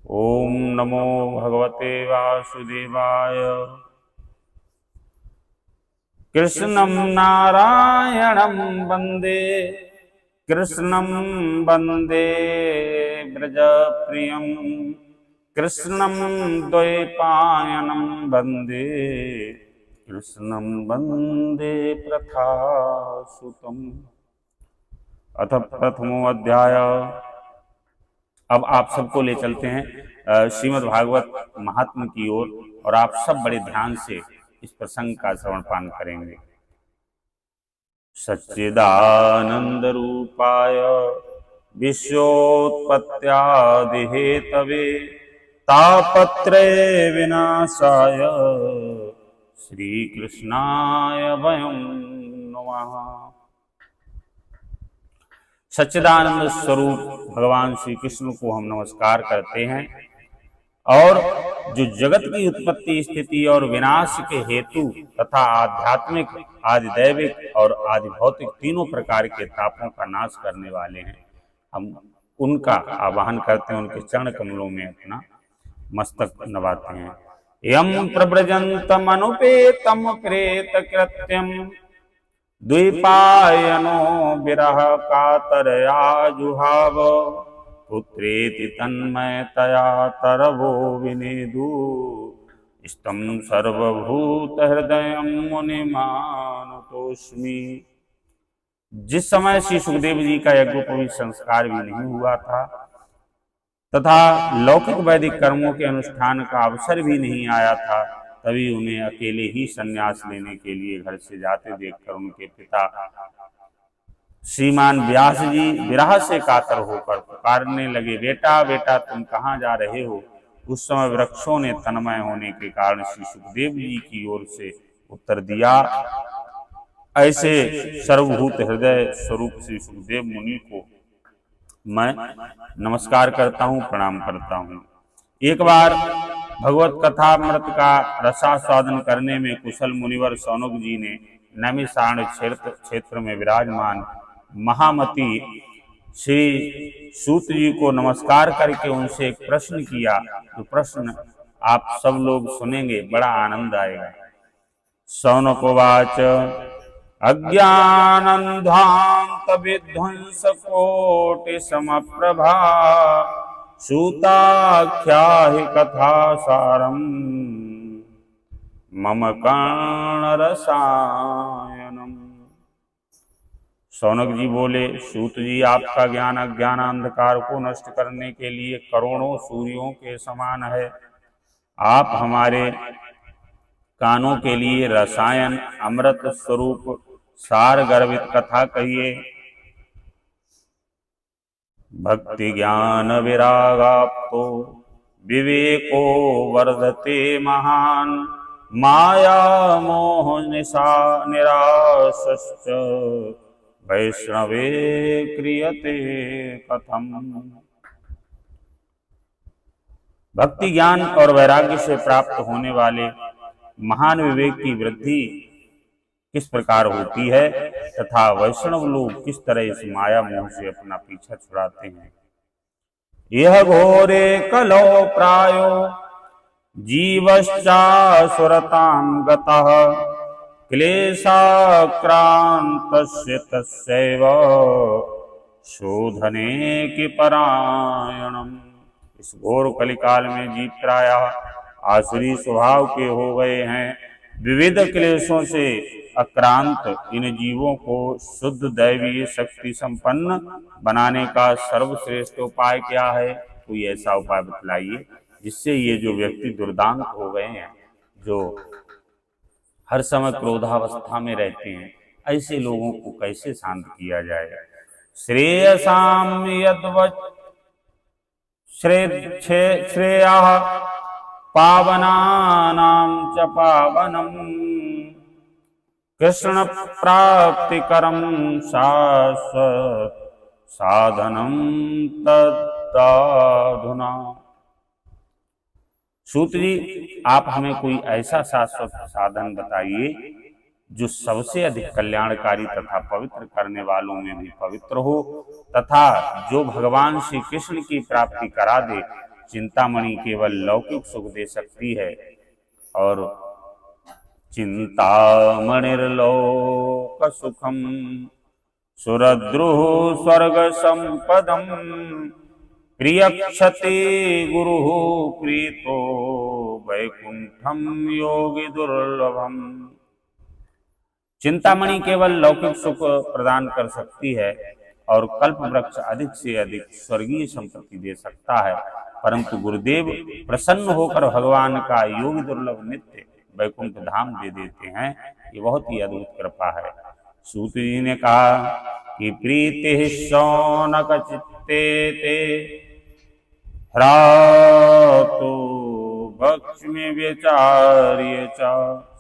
ओम नमो भगवते वासुदेवाय। कृष्णं नारायणं वन्दे, कृष्णं वन्दे व्रजप्रियं, कृष्णं द्वैपायनं वन्दे, कृष्णं वन्दे प्रथासुतम्। अथ प्रथमो अध्याय। अब आप सबको ले चलते हैं श्रीमद् भागवत महात्म की ओर, और आप सब बड़े ध्यान से इस प्रसंग का श्रवण पान करेंगे। सच्चिदानंद रूपाय विश्वोत्पत्त्यादि हेतवे तापत्रय विनाशाय श्री कृष्णाय वयं नमः। सच्चिदानंद स्वरूप भगवान श्री कृष्ण को हम नमस्कार करते हैं, और जो जगत की उत्पत्ति, स्थिति और विनाश के हेतु तथा आध्यात्मिक, आदिदैविक और आदि भौतिक तीनों प्रकार के तापों का नाश करने वाले हैं, हम उनका आवाहन करते हैं, उनके चरण कमलों में अपना मस्तक नवाते हैं। यम प्रव्रजन्तम अनुपेतम प्रेत कृत्यम द्वैपायनो विरह कातरया जुहाव पुत्रेति तन्मयतया तरवो विनेदु स्तम सर्वभूत हृदय मुनिमानतोस्मि। जिस समय श्री सुखदेव जी का यज्ञोपवीत संस्कार भी नहीं हुआ था तथा लौकिक वैदिक कर्मों के अनुष्ठान का अवसर भी नहीं आया था, तभी उन्हें अकेले ही संन्यास लेने के लिए घर से जाते देखकर उनके पिता श्रीमान व्यास जी विरह से कातर होकर पुकारने लगे, बेटा बेटा तुम कहाँ जा रहे हो। उस समय वृक्षों ने तन्मय होने के कारण श्री सुखदेव जी की ओर से उत्तर दिया, ऐसे सर्वभूत हृदय स्वरूप श्री सुखदेव मुनि को मैं नमस्कार करता हूँ, प्रणाम करता हूँ। एक बार भगवत कथामृत का रसास्वादन करने में कुशल मुनिवर शौनक जी ने नैमिषारण्य क्षेत्र में विराजमान महामती श्री सूत जी को नमस्कार करके उनसे एक प्रश्न किया। तो प्रश्न आप सब लोग सुनेंगे, बड़ा आनंद आएगा। शौनकोवाच अज्ञानंध्वांत विध्वंस कोटि समप्रभा सूताख्याहि कथा सारम मम कर्णरसायनम। शौनक जी बोले, सूत जी आपका ज्ञान अज्ञान अंधकार को नष्ट करने के लिए करोड़ों सूर्यों के समान है। आप हमारे कानों के लिए रसायन अमृत स्वरूप सार गर्भित कथा कहिए। भक्ति ज्ञान विरागाप्तो विवेको वर्धते महान माया मोह निशा निराशश्च वैष्णवे क्रियते कथम। भक्ति ज्ञान और वैराग्य से प्राप्त होने वाले महान विवेक की वृद्धि किस प्रकार होती है तथा वैष्णव लोग किस तरह इस माया मोह से अपना पीछा छुड़ाते हैं। यह घोरे कलो प्रायो जीवश्चासुरतां गतः क्लेशाक्रांतस्य तस्यैव शोधने की परायणम। इस घोर कलिकाल में जीव प्रायः आसुरी स्वभाव के हो गए हैं। विविध क्लेशों से अक्रांत इन जीवों को शुद्ध दैवीय शक्ति संपन्न बनाने का सर्वश्रेष्ठ उपाय क्या है? कोई ऐसा उपाय बतलाइए जिससे ये जो व्यक्ति दुर्दांत हो गए हैं, जो हर समय क्रोधावस्था में रहते हैं, ऐसे लोगों को कैसे शांत किया जाए। श्रेयसाम यद्वत् श्रेयः पावनानां च पावनम कृष्ण प्राप्तिकरं शाश्वत साधनम तदाधुना। सूत जी, आप हमें कोई ऐसा शाश्वत साधन बताइए जो सबसे अधिक कल्याणकारी तथा पवित्र करने वालों में भी पवित्र हो, तथा जो भगवान श्री कृष्ण की प्राप्ति करा दे चिंतामणि केवल लौकिक सुख दे सकती है और चिंतामणिर्लोक सुखम सुरद्रुः स्वर्ग संपदम प्रियक्षते गुरु प्रीतो वैकुंठम योगी दुर्लभम। चिंतामणि केवल लौकिक सुख प्रदान कर सकती है और कल्प वृक्ष अधिक से अधिक स्वर्गीय संपत्ति दे सकता है, परंतु गुरुदेव प्रसन्न होकर भगवान का योगी दुर्लभ नित्य वैकुंठ धाम दे देते हैं। ये बहुत ही अद्भुत कृपा है। सूत जी ने कहा कि प्रीति शौनक चित्ते ते ह्रातो भक्ष्मि विचार्य च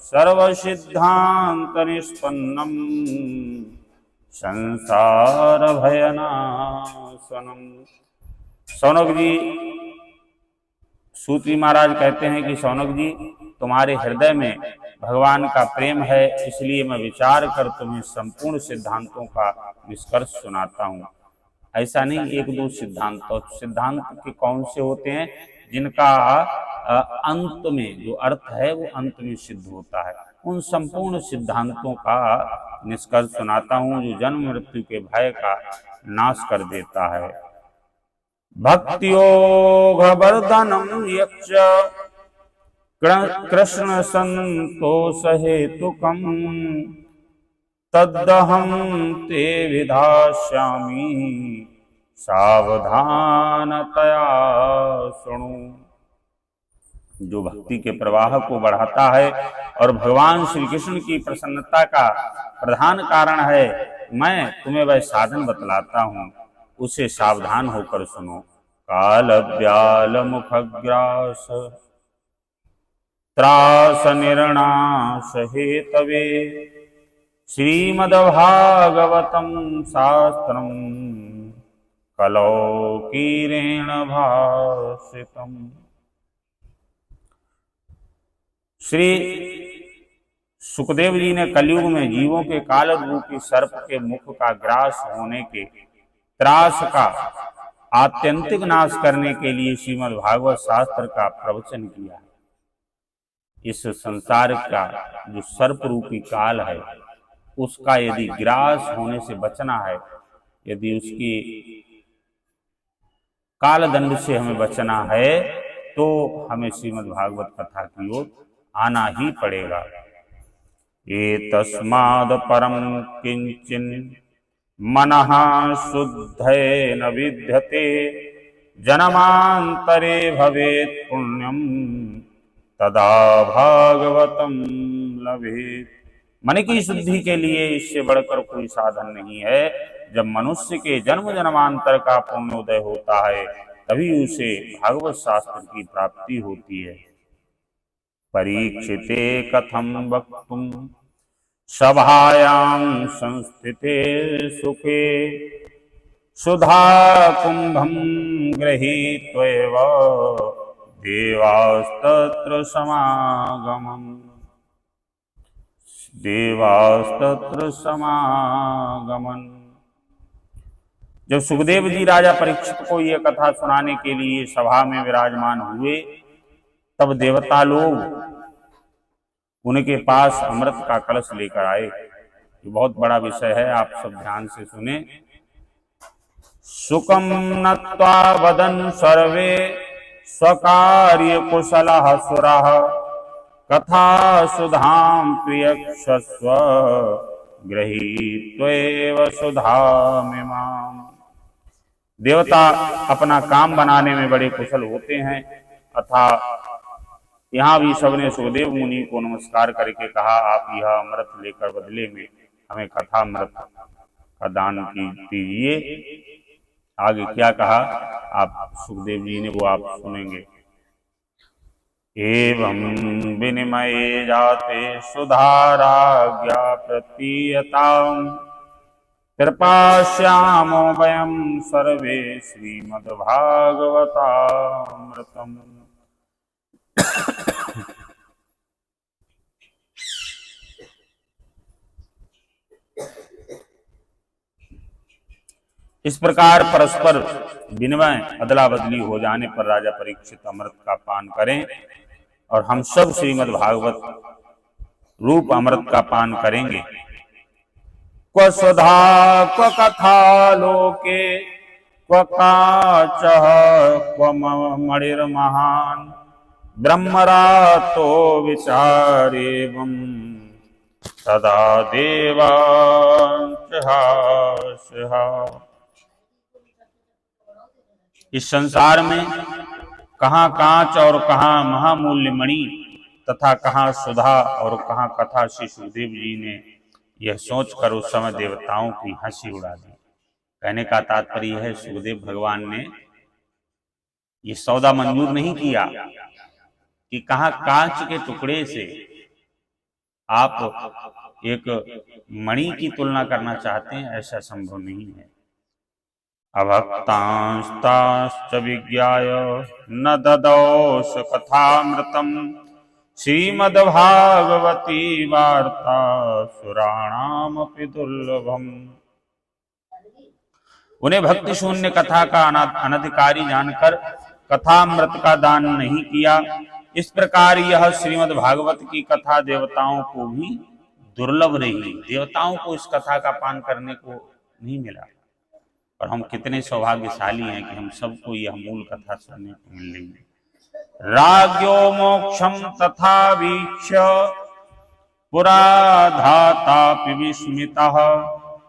सर्व सिद्धांत निष्पन्नम संसार भयनाशनम। शौनक जी, सूत जी महाराज कहते हैं कि शौनक जी, तुम्हारे हृदय में भगवान का प्रेम है, इसलिए मैं विचार कर तुम्हें संपूर्ण सिद्धांतों का निष्कर्ष सुनाता हूँ। ऐसा नहीं एक दो सिद्धांत, तो सिद्धांत के कौन से होते हैं जिनका अंत में जो अर्थ है वो अंत में सिद्ध होता है, उन संपूर्ण सिद्धांतों का निष्कर्ष सुनाता हूँ जो जन्म मृत्यु के भय का नाश कर देता है। भक्तियोग वर्धनम यक्ष कृष्ण संतोष हेतुकम तदहम ते विधास्यामि सावधानतया सुनु। जो भक्ति के प्रवाह को बढ़ाता है और भगवान श्री कृष्ण की प्रसन्नता का प्रधान कारण है, मैं तुम्हें वह साधन बतलाता हूँ, उसे सावधान होकर सुनो। काल व्याल मुखग्रास त्रास निर्णाश हेतवे श्रीमद्भागवतम शास्त्रम कलौकीरेण भाषितम। श्री सुखदेव जी ने कलयुग में जीवों के काल रूपी सर्प के मुख का ग्रास होने के त्रास का आत्यंतिक नाश करने के लिए श्रीमद् भागवत शास्त्र का प्रवचन किया। इस संसार का जो सर्प रूपी काल है उसका यदि ग्रास होने से बचना है, यदि उसकी काल दंड से हमें बचना है, तो हमें श्रीमद् भागवत कथा की ओर आना ही पड़ेगा। ये तस्माद् परम किंचिन मनः शुद्धेन विद्यते जन्मांतरे भवेत् पुण्यम तदा भागवतम लभेत्। मन की शुद्धि के लिए इससे बढ़कर कोई साधन नहीं है। जब मनुष्य के जन्म जन्मांतर का पुण्योदय होता है तभी उसे भागवत शास्त्र की प्राप्ति होती है। परीक्षिते कथम वक्तुम सभायां संस्थिते सुखे सुधा कुंभं गृहीत्वैव देवास्तत्र समागमन्। जब सुखदेव जी राजा परीक्षित को यह कथा सुनाने के लिए सभा में विराजमान हुए, तब देवता लोग उनके पास अमृत का कलश लेकर आए। ये बहुत बड़ा विषय है, आप सब ध्यान से सुने। सुकम नत्वा वदन् सर्वे स्वकार्य कुशलः सुरः कथा सुधाम प्रियक्षस्व गृहीत्वैव सुधामिमाम्। देवता अपना काम बनाने में बड़े कुशल होते हैं तथा यहाँ भी सबने सुखदेव मुनि को नमस्कार करके कहा, आप यह अमृत लेकर बदले में हमें कथा अमृत का दान कीजिए। आगे क्या कहा आप सुखदेव जी ने वो आप सुनेंगे। एवं विनिमये जाते सुधाराज्ञा प्रतीयताम् कृपास्यामो वयं सर्वे श्रीमद्भागवतामृतम्। इस प्रकार परस्पर विनिमय अदला बदली हो जाने पर राजा परीक्षित अमृत का पान करें और हम सब श्रीमद् भागवत रूप अमृत का पान करेंगे। क्व स्वधा क्व कथा लोके क्व काचः क्व मणिर्महान् ब्रह्मरातो विचारेवं सदा देवांच इस संसार में कहाँ कांच और कहाँ महामूल्य मणि तथा कहाँ सुधा और कहाँ कथा, श्री सुखदेव जी ने यह सोचकर उस समय देवताओं की हंसी उड़ा दी। कहने का तात्पर्य है, सुखदेव भगवान ने ये सौदा मंजूर नहीं किया कि कहाँ कांच के टुकड़े से आप एक मणि की तुलना करना चाहते हैं, ऐसा संभव नहीं है। अभक्तांस्ताश्च विज्ञाय न ददौस कथामृतम् श्रीमद्भागवती वार्ता सुराणामपि दुर्लभम्। उन्हें भक्ति शून्य कथा का अनधिकारी जानकर कथामृत का दान नहीं किया। इस प्रकार यह श्रीमद् भागवत की कथा देवताओं को भी दुर्लभ रही। देवताओं को इस कथा का पान करने को नहीं मिला, और हम कितने सौभाग्यशाली हैं कि हम सबको यह मूल कथा सुनने को मिल रही है। राज्यो मोक्षम तथा वीक्ष्य पुरा धातापि विस्मितः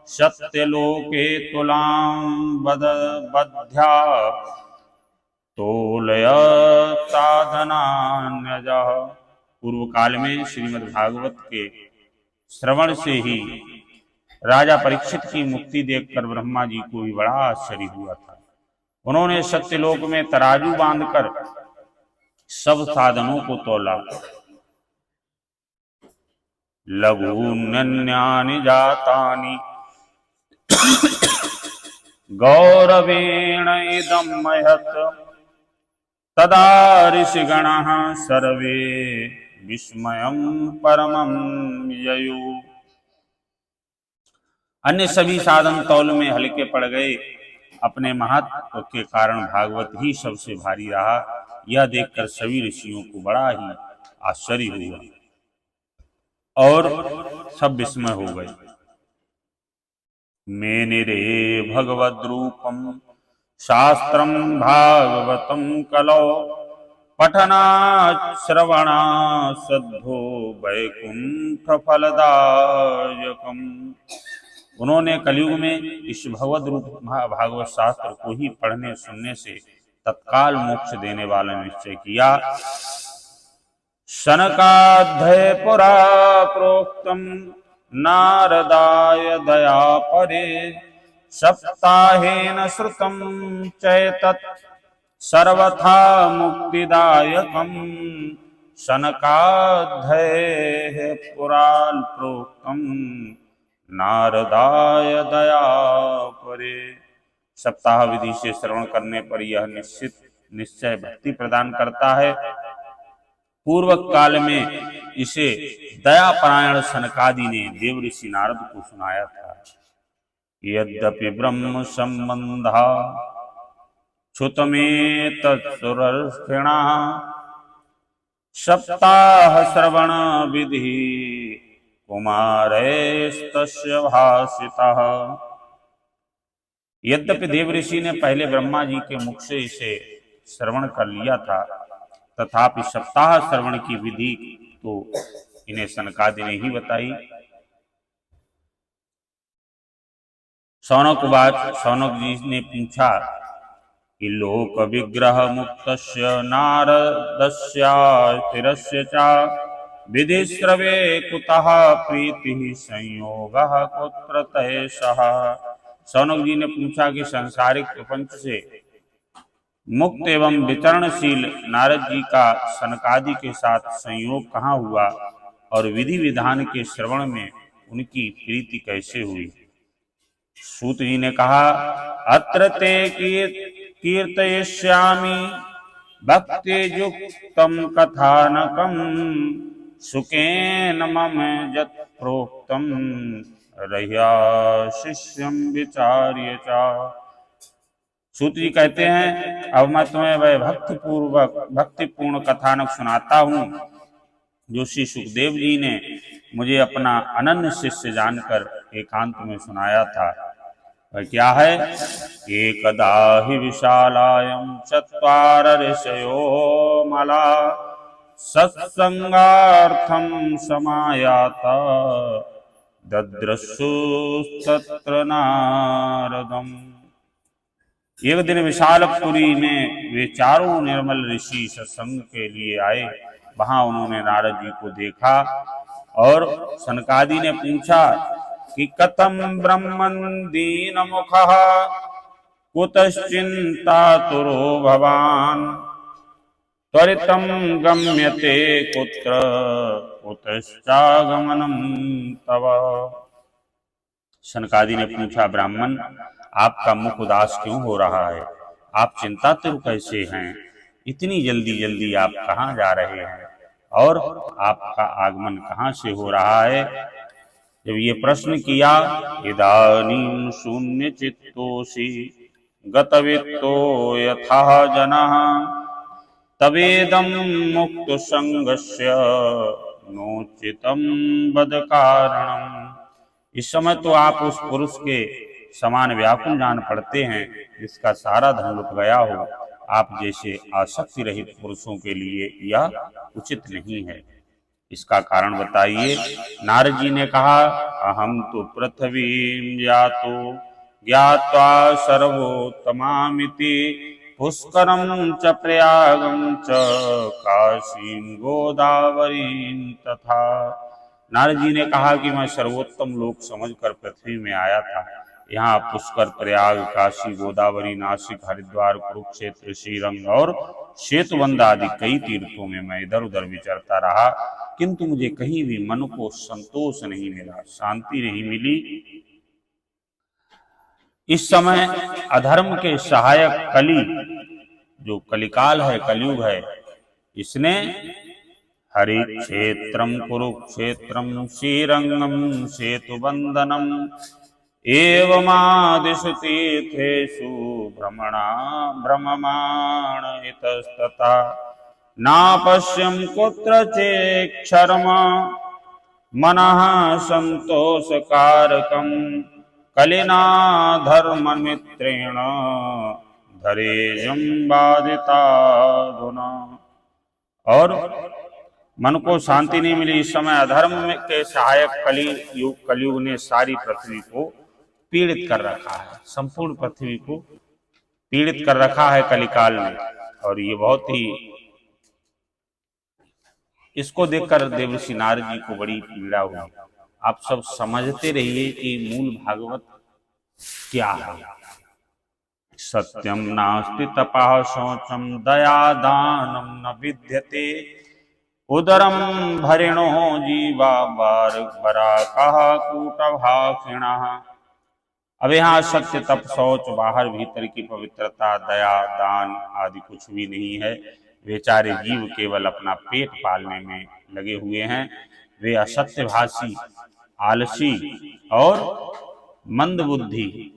सत्यलोके तुलां बध्या तोलय साधनान्यजः। पूर्व काल में श्रीमद् भागवत के श्रवण से ही राजा परीक्षित की मुक्ति देखकर ब्रह्मा जी को भी बड़ा आश्चर्य हुआ था। उन्होंने सत्यलोक में तराजू बांधकर सब साधनों को तोला। लघून्यन्यानि जातानि गौरवेण इदं महत् तदा ऋषिगणः सर्वे विस्मयं परमं ययुः। अन्य सभी साधन तौल में हल्के पड़ गए। अपने महत्व के कारण भागवत ही सबसे भारी रहा। यह देखकर सभी ऋषियों को बड़ा ही आश्चर्य हुआ और सब विस्मय हो गए। मेनिरे भगवद्रूपम शास्त्रम भागवतम कलौ पठनात् श्रवणा सद्धो वैकुंठ फलदायकम। उन्होंने कलयुग में इस भगवद रूप भागवत शास्त्र को ही पढ़ने सुनने से तत्काल मोक्ष देने वाला निश्चय किया। शनकाध्याय पुरा प्रोक्तम नारदाय दया परे सप्ताहेन श्रुतम चैतत् सर्वथा मुक्तिदायकम। शनकाध्याय पुरा प्रोक्तम नारदाय दया परे। सप्ताह विधि से श्रवण करने पर यह निश्चय भक्ति प्रदान करता है। पूर्व काल में इसे दयापरायण सनकादि ने देव ऋषि नारद को सुनाया था। यद्यपि ब्रह्म संबंधा क्षुतमेत सुरर्षिणा सप्ताह श्रवण विधि कुमारैस्तस्य भासितः। यद्यपि देव ऋषि ने पहले ब्रह्मा जी के मुख से इसे श्रवण कर लिया था, तथापि सप्ताह श्रवण की विधि तो इन्हें सनकादि ने ही बताई। शौनक जी ने पूछा कि लोक विग्रह मुक्तस्य नारदस्यास्थिरस्य च विधिश्रवे कुतः प्रीतिः संयोगः कुत्र तैषः। शौनक जी ने पूछा कि सांसारिक प्रपंच से मुक्त एवं विचरणशील नारद जी का सनकादि के साथ संयोग कहाँ हुआ और विधि विधान के श्रवण में उनकी प्रीति कैसे हुई। सूत जी ने कहा, अत्र ते कीर्तयिष्यामि भक्ति युक्तम कथानकम सुखेन मम यत् प्रोक्तम रह्या शिष्यं विचार्य च। सूत जी कहते हैं अब मैं तुम्हें वह भक्तिपूर्ण कथानक सुनाता हूँ जो श्री सुखदेव जी ने मुझे अपना अनन्य शिष्य जानकर एकांत में सुनाया था। वह क्या है? एकदा हि विशालायं चत्वार ऋषयो मला सत्संगार्थं समायाता दद्रशुस्तत्र नारदम्। एक दिन विशालपुरी में वे चारों निर्मल ऋषि सत्संग के लिए आए। वहां उन्होंने नारद जी को देखा और सनकादि ने पूछा कि कथम ब्रह्मन् दीन मुखः कुतश्चिन्तातुरो भवान् त्वरितं गम्यते कुत्र कुतश्चागमनं तव। सनकादि ने पूछा, ब्राह्मण आपका मुख उदास क्यों हो रहा है? आप चिंतातुर कैसे हैं? इतनी जल्दी जल्दी आप कहाँ जा रहे हैं और आपका आगमन कहाँ से हो रहा है? जब ये प्रश्न किया, इदानीं शून्य चित्तोषि गतवित्तो यथा जनः तवेदं मुक्त संगस्य नोचितं वद कारणम्। इस समय तो आप उस पुरुष के समान व्याकुल जान पड़ते हैं जिसका सारा धन लुट गया हो। आप जैसे आसक्ति रहित पुरुषों के लिए यह उचित नहीं है। इसका कारण बताइए। नारद जी ने कहा, अहम तो पृथ्वीं यातो ज्ञात्वा सर्वोत्तमामिति पुष्करं च प्रयागं च काशीं गोदावरीं तथा। नारद जी ने कहा कि मैं सर्वोत्तम लोक समझकर पृथ्वी में आया था। यहाँ पुष्कर, प्रयाग, काशी, गोदावरी, नासिक, हरिद्वार, कुरुक्षेत्र, श्रीरंग और श्वेतवंद आदि कई तीर्थों में मैं इधर उधर विचरता रहा, किंतु मुझे कहीं भी मन को संतोष नहीं मिला, शांति नहीं मिली। इस समय अधर्म के सहायक कली, जो कलिकाल है, कलयुग है, इसने हरि क्षेत्रम कुरुक्षेत्रम श्रीरंगम सेतुबंधनम एवमादिषु तीर्थेषु भ्रममाण इतस्तथा नापश्यं कुत्रचिक्षरम मनः संतोषकारकं कलिना धर्ममित्रेण धरेयं बाधिताधुना। और मन को शांति नहीं मिली। इस समय अधर्म के सहायक कलयुग ने सारी पृथ्वी को पीड़ित कर रखा है, संपूर्ण पृथ्वी को पीड़ित कर रखा है कलिकाल में। और ये बहुत ही, इसको देखकर देवर्षि नारद जी को बड़ी पीड़ा हुई। आप सब समझते रहिए कि मूल भागवत क्या है। सत्यम नास्ति तपः शौचम दया दानम न विद्यते उदरम भरिणो जीवा बराकः कूटभाषिणः। अब यहाँ सत्य, तप, शौच, बाहर भीतर की पवित्रता, दया, दान आदि कुछ भी नहीं है। बेचारे जीव केवल अपना पेट पालने में लगे हुए हैं। वे असत्यभाषी, आलसी और मंदबुद्धि।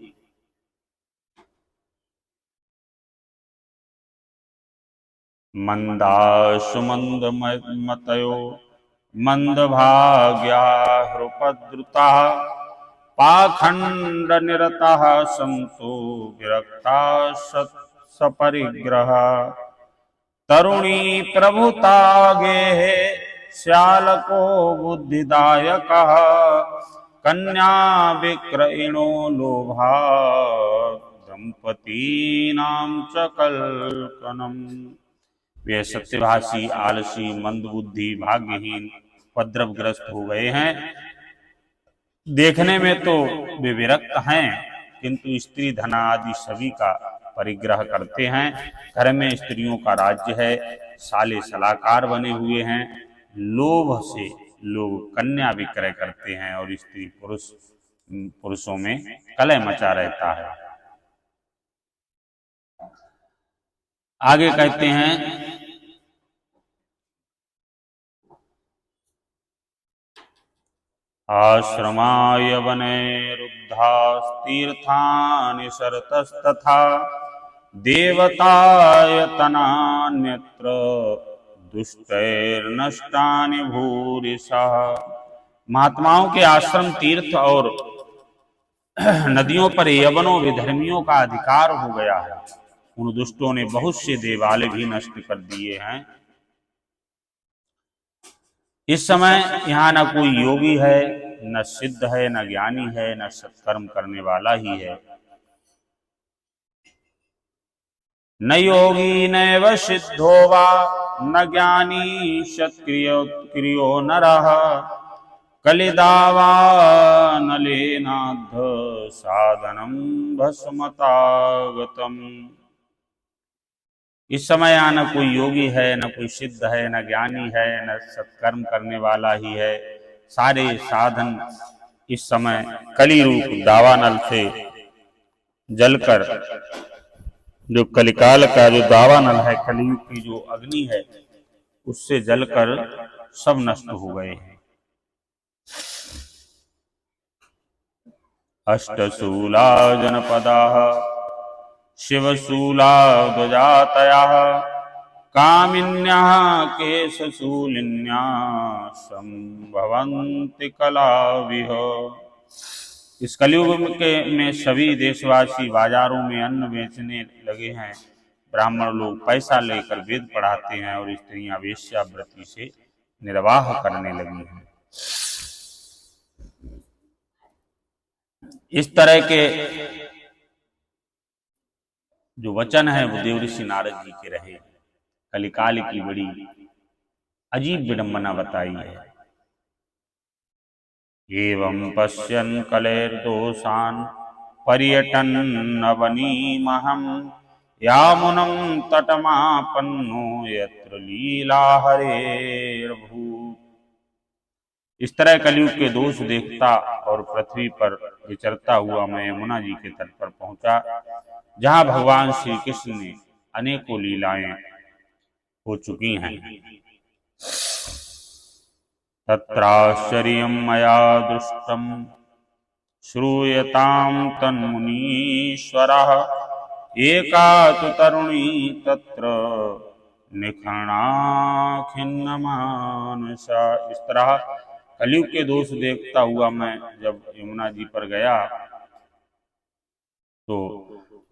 मंदाशु मंदमतयो मंदभाग्या हृपद्रुता पाखंड निरतः संतो विरक्ता सपरिग्रह तरुणी प्रभुता गेहे श्यालको बुद्धिदायकः कन्या विक्रयिणो लोभा दंपतीनां च कल्पनम्। वे सत्यभाषी, आलसी, मंदबुद्धि, भाग्यहीन, उपद्रवग्रस्त हो गए हैं। देखने में तो वे विरक्त हैं, किंतु स्त्री धन आदि सभी का परिग्रह करते हैं। घर में स्त्रियों का राज्य है, साले सलाहकार बने हुए हैं। लोभ से लोग कन्या विक्रय करते हैं और स्त्री पुरुषों में कलह मचा रहता है। आगे कहते हैं, आश्रमाय वने रुद्धास्तीर्थानि शरतस्तथा देवतायतनान्यत्र दुष्टैर्नष्टानि भूरिशः। महात्माओं के आश्रम, तीर्थ और नदियों पर यवनों विधर्मियों का अधिकार हो गया है। उन दुष्टों ने बहुत से देवालय भी नष्ट कर दिए हैं। इस समय यहाँ न कोई योगी है, न सिद्ध है, न ज्ञानी है, न सत्कर्म करने वाला ही है। न योगी नैव सिद्धो वा न ज्ञानी सत्क्रियो नरः कलिदावानलेनाद्ध साधनम भस्मतागतम्। इस समय यहाँ न कोई योगी है, न कोई सिद्ध है, न ज्ञानी है, न सत्कर्म करने वाला ही है। सारे साधन इस समय कली रूप दावानल से जलकर, जो कलिकाल का जो दावानल है, कलियुग की जो अग्नि है, उससे जलकर सब नष्ट हो गए हैं। अष्टशूला जनपदाः शिवशूला ध्वजातयः कामिन्यः केशशूलिन्याः संभवन्ति कलाविह। इस कलयुग में सभी देशवासी बाजारों में अन्न बेचने लगे हैं। ब्राह्मण लोग पैसा लेकर वेद पढ़ाते हैं और स्त्रियां वेश्यावृत्ति से निर्वाह करने लगी हैं। इस तरह के जो वचन है वो देवऋषि नारद जी के रहे। कलिकाल की बड़ी अजीब विडंबना बताई है। एवं पश्यन् कलेर्दोषान् पर्यटन् नवनीमहं यामुनं तटमापन्नो यत्र लीला हरेर्भूत्। इस तरह कलयुग के दोष देखता और पृथ्वी पर विचरता हुआ मैं यमुना जी के तट पर पहुंचा, जहां भगवान श्री कृष्ण ने अनेकों लीलाएं हो चुकी हैं। तत्राश्चर्यं मया दृष्टं श्रूयतां तन्मुनीश्वरः एका तु तरुणी तत्र निखण्णा खिन्नमानसा। इस तरह कलयुग के दोष देखता हुआ मैं जब यमुना जी पर गया तो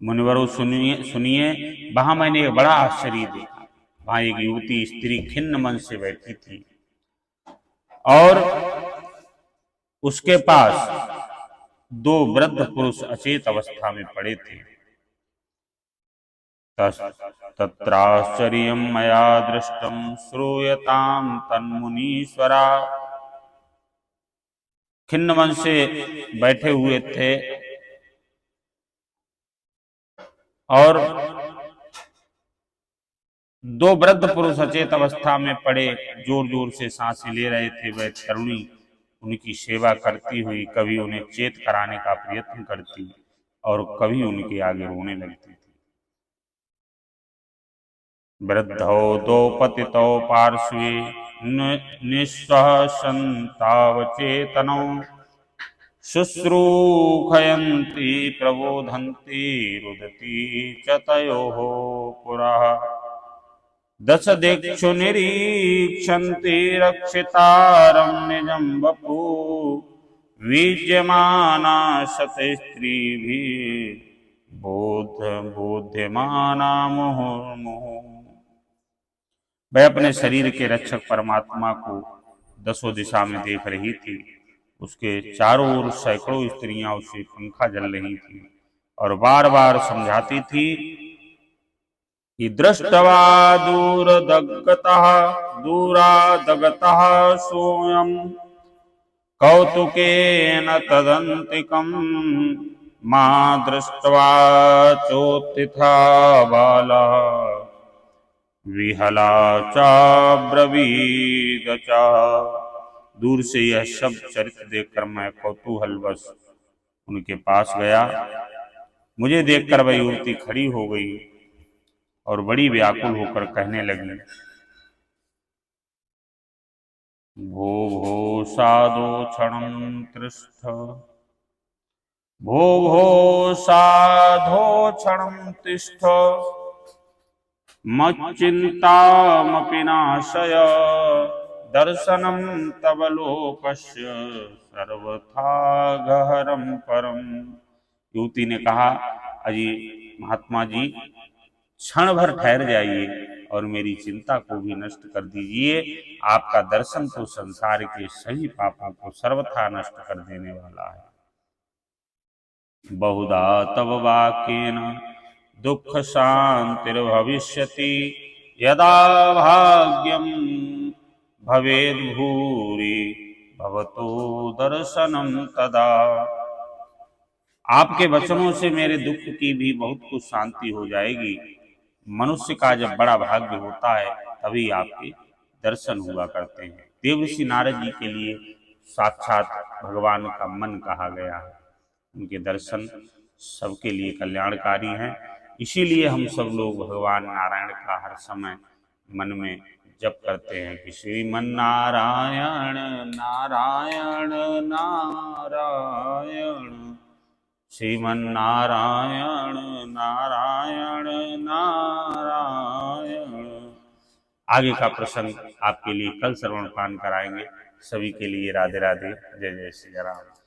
मुनिवरों सुनिए, वहां मैंने एक बड़ा आश्चर्य देखा। वहां एक युवती स्त्री खिन्न मन से बैठी थी और उसके पास दो वृद्ध पुरुष अचेत अवस्था में पड़े थे। तत्राश्चर्यं मया दृष्टं श्रूयतां तन्मुनीश्वरा। खिन्न मन से बैठे हुए थे और दो वृद्ध पुरुष अचेत अवस्था में पड़े जोर जोर से सांसें ले रहे थे। वह तरुणी उनकी सेवा करती हुई कभी उन्हें चेत कराने का प्रयत्न करती और कभी उनके आगे रोने लगती थी। वृद्धौ दो पतितौ पार्श्वे निःश्वसन्तावचेतनौ शुश्रूषयन्ति प्रबोधन्ति रुदति च तयोः पुरः। दश दिक्षु निरीक्षन्ति रक्षितारं निजं वपु वीज्यमाना शतस्त्रीभिः बोध्यमाना मुहुर्मुहुः। वह अपने शरीर के रक्षक परमात्मा को दसों दिशा में देख रही थी। उसके चारों ओर सैकड़ों स्त्रियां उसे पंखा जल रही थी और बार बार समझाती थी कि दृष्टवा दूरादगतः सोऽयं कौतुकेन तदन्तिकं मा दृष्ट्वा चोत्थिता बाला विहला चाब्रवीद चा। दूर से यह सब चरित्र देखकर मैं कौतूहलवश उनके पास गया। मुझे देखकर वह युवती खड़ी हो गई और बड़ी व्याकुल होकर कहने लगी, भो भो साधो क्षणं तिष्ठ भो भो साधो क्षणं तिष्ठ मच्चिन्तामपि नाशय दर्शनं तव लोकस्य सर्वथा गहरं परम। युवती ने कहा, अजी महात्मा जी, क्षण भर ठहर जाइए और मेरी चिंता को भी नष्ट कर दीजिए। आपका दर्शन तो संसार के सभी पापों को सर्वथा नष्ट कर देने वाला है। बहुधा तव वाक्येन दुख शांतिर्भविष्यति यदा भाग्यम भवेद् भूरि भवतो दर्शनम तदा। आपके वचनों से मेरे दुख की भी बहुत कुछ शांति हो जाएगी। मनुष्य का जब बड़ा भाग्य होता है तभी आपके दर्शन हुआ करते हैं। देवर्षि नारद जी के लिए साक्षात भगवान का मन कहा गया है। उनके दर्शन सबके लिए कल्याणकारी हैं। इसीलिए हम सब लोग भगवान नारायण का हर समय मन में जप करते हैं कि श्रीमन नारायण नारायण नारायण, श्रीमन नारायण नारायण नारायण। आगे का प्रसंग आपके लिए कल श्रवण पान कराएंगे। सभी के लिए राधे राधे, जय जय श्री राम।